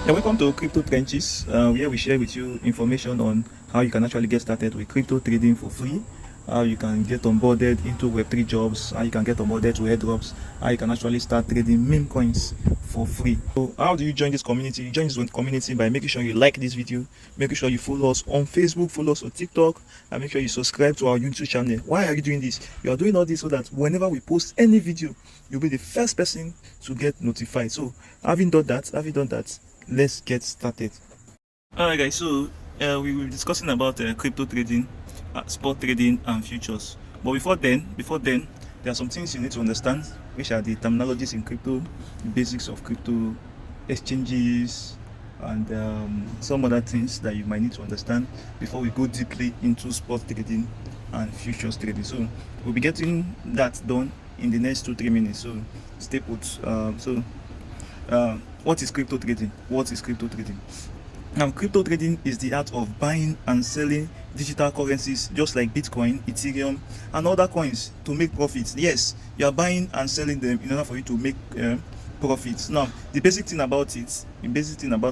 Yeah, welcome to Crypto Trenches, where we share with you information on how you can actually get started with crypto trading for free, how you can get onboarded into Web3 jobs, how you can get onboarded to airdrops, how you can actually start trading meme coins for free. So how do you join this community? You join this community by making sure you like this video, making sure you follow us on Facebook, follow us on TikTok, and make sure you subscribe to our YouTube channel. Why are you doing this? You are doing all this so that whenever we post any video, you'll be the first person to get notified. So having done that, let's get started. Alright guys, so we will be discussing about crypto trading, spot trading and futures. But before then there are some things you need to understand, which are the terminologies in crypto, the basics of crypto exchanges, and some other things that you might need to understand before we go deeply into spot trading and futures trading. So we'll be getting that done in the next 2-3 minutes, so stay put. What is crypto trading? What is crypto trading? Now, crypto trading is the art of buying and selling digital currencies, just like Bitcoin, Ethereum, and other coins to make profits. Yes, you are buying and selling them in order for you to make profits. Now, the basic thing about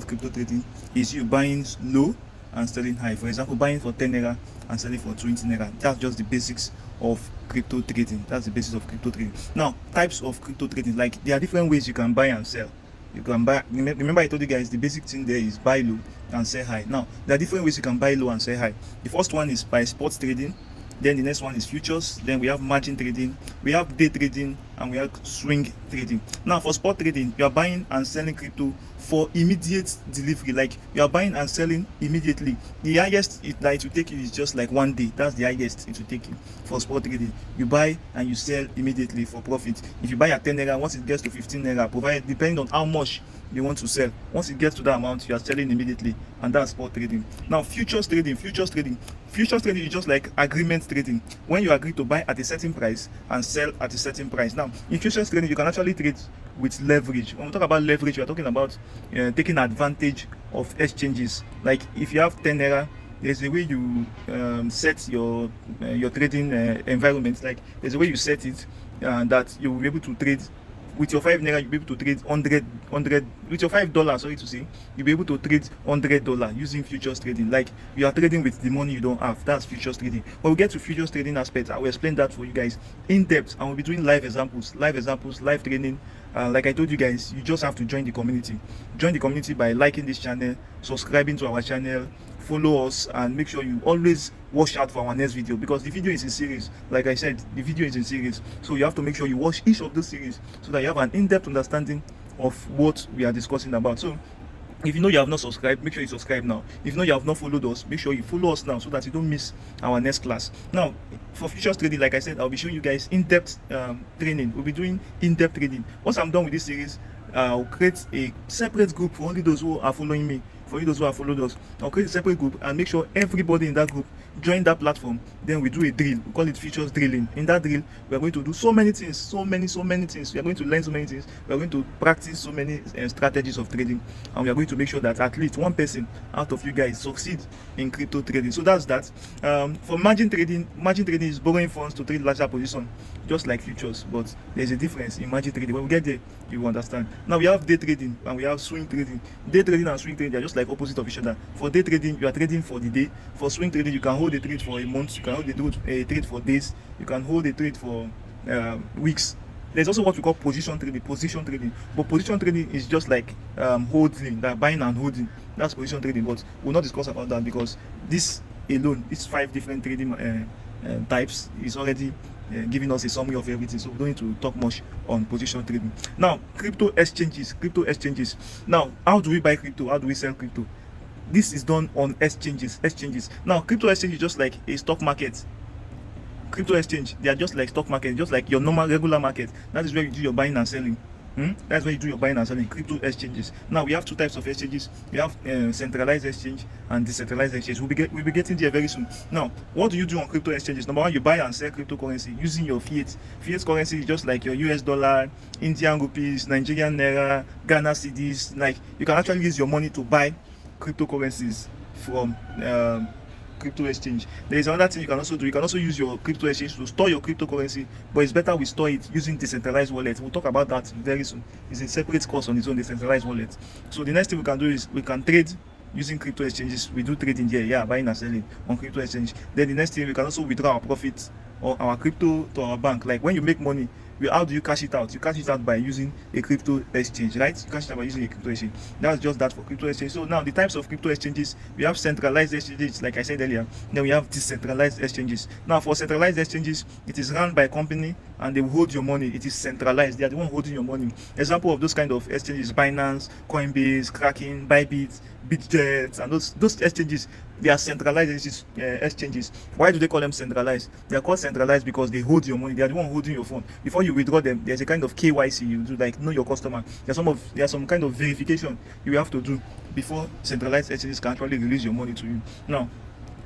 crypto trading is you buying low and selling high. For example, buying for 10 naira and selling for 20 naira. That's just the basics of crypto trading. That's the basis of crypto trading. Now, types of crypto trading, like there are different ways you can buy and sell. You can buy, remember I told you guys the basic thing there is buy low and sell high. Now there are different ways you can buy low and sell high. The first one is by spot trading, then the next one is futures, then we have margin trading, we have day trading, and we have swing trading. Now for spot trading, you are buying and selling crypto for immediate delivery, like you are buying and selling immediately. The highest that it will take you is just like 1 day. That's the highest it will take you for spot trading. You buy and you sell immediately for profit. If you buy at 10 naira, once it gets to 15 naira, provided depending on how much you want to sell, once it gets to that amount, you are selling immediately, and that's spot trading. Now futures trading is just like agreement trading, when you agree to buy at a certain price and sell at a certain price. Now in futures trading, you can actually trade with leverage. When we talk about leverage, we are talking about taking advantage of exchanges. Like if you have 10 naira, there's a way you set your trading environment. Like there's a way you set it that you will be able to trade with your 5 naira. You'll be able to trade 100 with your $5, sorry to say, you'll be able to trade $100 using futures trading. Like you are trading with the money you don't have. That's futures trading. When we get to futures trading aspect, I will explain that for you guys in depth, and we'll be doing live examples, live training. Like I told you guys, you just have to join the community. Join the community by liking this channel, subscribing to our channel, follow us, and make sure you always watch out for our next video, because the video is in series. Like I said, the video is in series, so you have to make sure you watch each of those series so that you have an in-depth understanding of what we are discussing about. So if you know you have not subscribed, make sure you subscribe now. If you know you have not followed us, make sure you follow us now so that you don't miss our next class. Now for futures trading, like I said, I'll be showing you guys in-depth training. We'll be doing in-depth trading. Once I'm done with this series, I'll create a separate group for only those who are following me. For you those who have followed us, I'll create a separate group and make sure everybody in that group join that platform. Then we do a drill. We call it futures drilling. In that drill, we are going to do so many things, so many things. We are going to learn so many things. We are going to practice so many strategies of trading, and we are going to make sure that at least one person out of you guys succeed in crypto trading. So that's that. For margin trading is borrowing funds to trade larger position, just like futures, but there's a difference in margin trading. When we get there, you will understand. Now we have day trading and we have swing trading. Day trading and swing trading are just like opposite of each other. For day trading, you are trading for the day. For swing trading, you can hold a trade for a month, you can hold a trade for days, you can hold a trade for weeks. There's also what we call position trading. But position trading is just like holding, that buying and holding. That's position trading, but we'll not discuss about that because this alone, these 5 different trading types is already giving us a summary of everything, so we don't need to talk much on position trading. Now crypto exchanges. Now how do we buy crypto? How do we sell crypto? This is done on exchanges. Now crypto exchange is just like a stock market. Crypto exchange, they are just like stock market, just like your normal regular market. That is where you do your buying and selling. That's where you do your buying and selling. Crypto exchanges. Now we have 2 types of exchanges. We have centralized exchange and decentralized exchange. We'll be getting there very soon. Now what do you do on crypto exchanges? Number one, you buy and sell cryptocurrency using your fiat currency. Is just like your US dollar, Indian rupees, Nigerian naira, Ghana cedis. Like you can actually use your money to buy cryptocurrencies from crypto exchange. There is another thing you can also do. You can also use your crypto exchange to store your cryptocurrency, but it's better we store it using decentralized wallet. We'll talk about that very soon. It's a separate course on its own, decentralized wallet. So the next thing we can do is we can trade using crypto exchanges. We do trading here, yeah, buying and selling on crypto exchange. Then the next thing, we can also withdraw our profits or our crypto to our bank. Like when you make money, how do you cash it out? You cash it out by using a crypto exchange, right? You cash it out by using a crypto exchange. That's just that for crypto exchange. So now the types of crypto exchanges, we have centralized exchanges, like I said earlier. Then we have decentralized exchanges. Now for centralized exchanges, it is run by a company and they will hold your money. It is centralized. They are the one holding your money. Example of those kind of exchanges: Binance, Coinbase, Kraken, Bybit, Bitget, and those exchanges. They are centralized exchanges. Why do they call them centralized? They are called centralized because they hold your money. They are the one holding your phone. Before you withdraw them, there's a kind of KYC you do, like know your customer. There's some kind of verification you have to do before centralized exchanges can actually release your money to you. Now,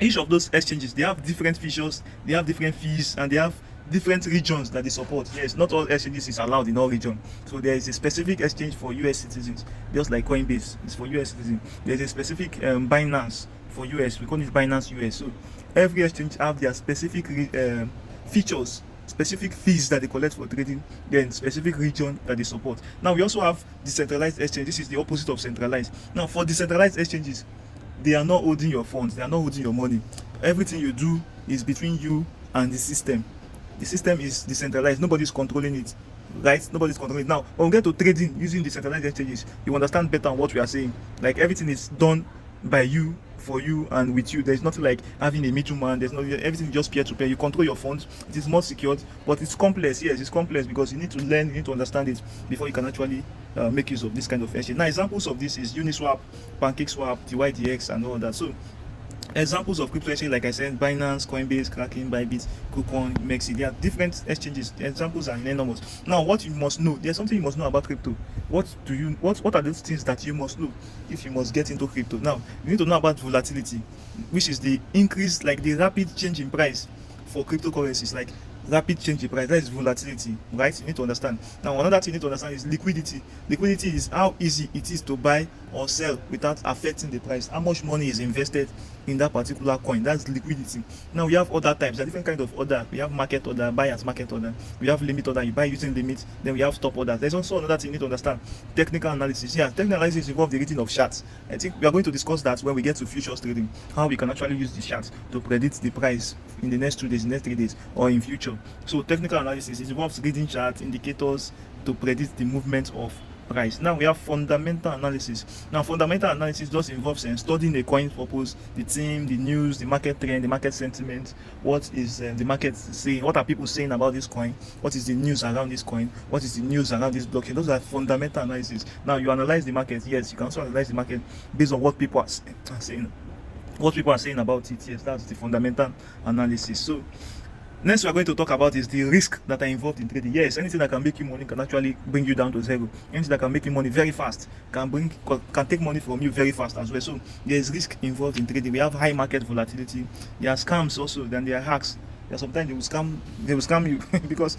each of those exchanges, they have different features, they have different fees, and they have different regions that they support. Yes, not all exchanges is allowed in all regions. So there is a specific exchange for US citizens, just like Coinbase. It's for US citizens. There's a specific Binance for US. We call it Binance US. So every exchange have their specific features, specific fees that they collect for trading, then specific region that they support. Now we also have decentralized exchange. This is the opposite of centralized. Now for decentralized exchanges, they are not holding your funds, they are not holding your money. Everything you do is between you and the system. The system is decentralized, nobody's controlling it, right? Nobody's controlling it. Now when we get to trading using decentralized exchanges, you understand better what we are saying. Like everything is done by you, for you, and with you. There's nothing like having a middleman. There's no, everything is just peer to peer. You control your funds. It is more secured, but it's complex. Yes, it's complex because you need to learn, you need to understand it before you can actually make use of this kind of exchange. Now examples of this is Uniswap, PancakeSwap, DYDX, and all that. So examples of crypto exchange, like I said, Binance, Coinbase, Kraken, Bybit, KuCoin, Mexi. There are different exchanges. The examples are enormous. Now, what you must know, there's something you must know about crypto. What are those things that you must know if you must get into crypto? Now, you need to know about volatility, which is the increase, like the rapid change in price for cryptocurrencies, like rapid change in price. That is volatility, right? You need to understand. Now another thing you need to understand is liquidity. Liquidity is how easy it is to buy or sell without affecting the price. How much money is invested in that particular coin. That's liquidity. Now we have other types. There are different kind of order. We have market order, buy as market order. We have limit order, you buy using limit. Then we have stop order. There's also another thing you need to understand: technical analysis. Yeah, technical analysis involves the reading of charts. I think we are going to discuss that when we get to futures trading, how we can actually use the charts to predict the price in the next 2 days, next 3 days, or in future. So technical analysis, it involves reading charts, indicators to predict the movement of price. Now we have fundamental analysis. Now fundamental analysis just involves studying the coin purpose, the theme, the news, the market trend, the market sentiment. What is the market saying? What are people saying about this coin? What is the news around this coin? What is the news around this blockchain? Those are fundamental analysis. Now you analyze the market. Yes, you can also analyze the market based on what people are saying. What people are saying about it. Yes, that's the fundamental analysis. So next we are going to talk about is the risk that are involved in trading. Yes, anything that can make you money can actually bring you down to zero. Anything that can make you money very fast can take money from you very fast as well. So there is risk involved in trading. We have high market volatility. There are scams also. Then there are hacks. There are sometimes they will scam you because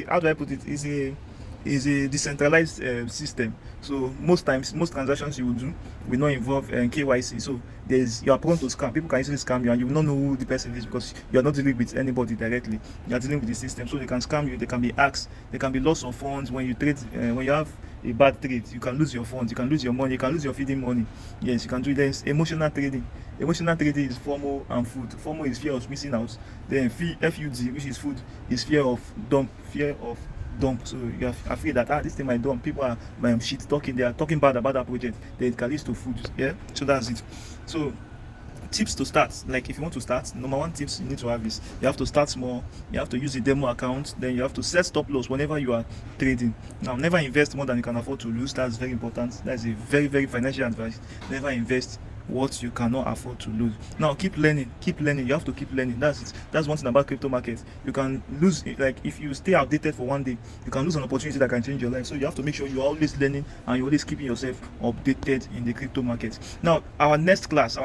how do I put it? Is a decentralized system. So most transactions you will do will not involve KYC. So you are prone to scam. People can easily scam you and you will not know who the person is because you are not dealing with anybody directly. You are dealing with the system. So they can scam you. There can be hacks. There can be loss of funds when you trade. When you have a bad trade, you can lose your funds. You can lose your money. You can lose your feeding money. Yes, you can do. There's emotional trading. Emotional trading is FOMO and food. FOMO is fear of missing out. Then FUD, which is food, is fear of dump. So you are afraid that this thing might dump. People are shit talking. They are talking bad about that project. Then it can lead to food. Yeah. So that's it. So tips to start. Like if you want to start, number one tips you need to have is you have to start small. You have to use a demo account. Then you have to set stop loss whenever you are trading. Now never invest more than you can afford to lose. That's very important. That's a very, very financial advice. Never invest what you cannot afford to lose. Now keep learning. You have to keep learning. That's it. That's one thing about crypto markets. You can lose, like if you stay outdated for one day, you can lose an opportunity that can change your life. So you have to make sure you're always learning and you're always keeping yourself updated in the crypto market. Now our next class,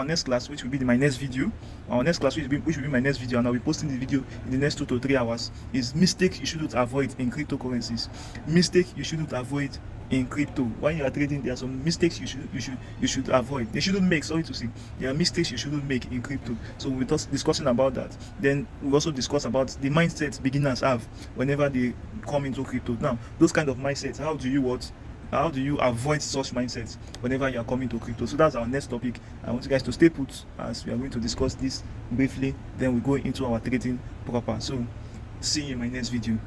which will be my next video, Our next class, which will be my next video, and I'll be posting the video in the next 2 to 3 hours, is mistake you shouldn't avoid in cryptocurrencies. Mistake you shouldn't avoid in crypto. When you are trading, there are some mistakes you should avoid. They shouldn't make. Sorry to say, there are mistakes you shouldn't make in crypto. So we're just discussing about that. Then we also discuss about the mindset beginners have whenever they come into crypto. Now, those kind of mindsets, how do you avoid such mindsets whenever you are coming to crypto? So that's our next topic. I want you guys to stay put as we are going to discuss this briefly. Then we go into our trading proper. So see you in my next video.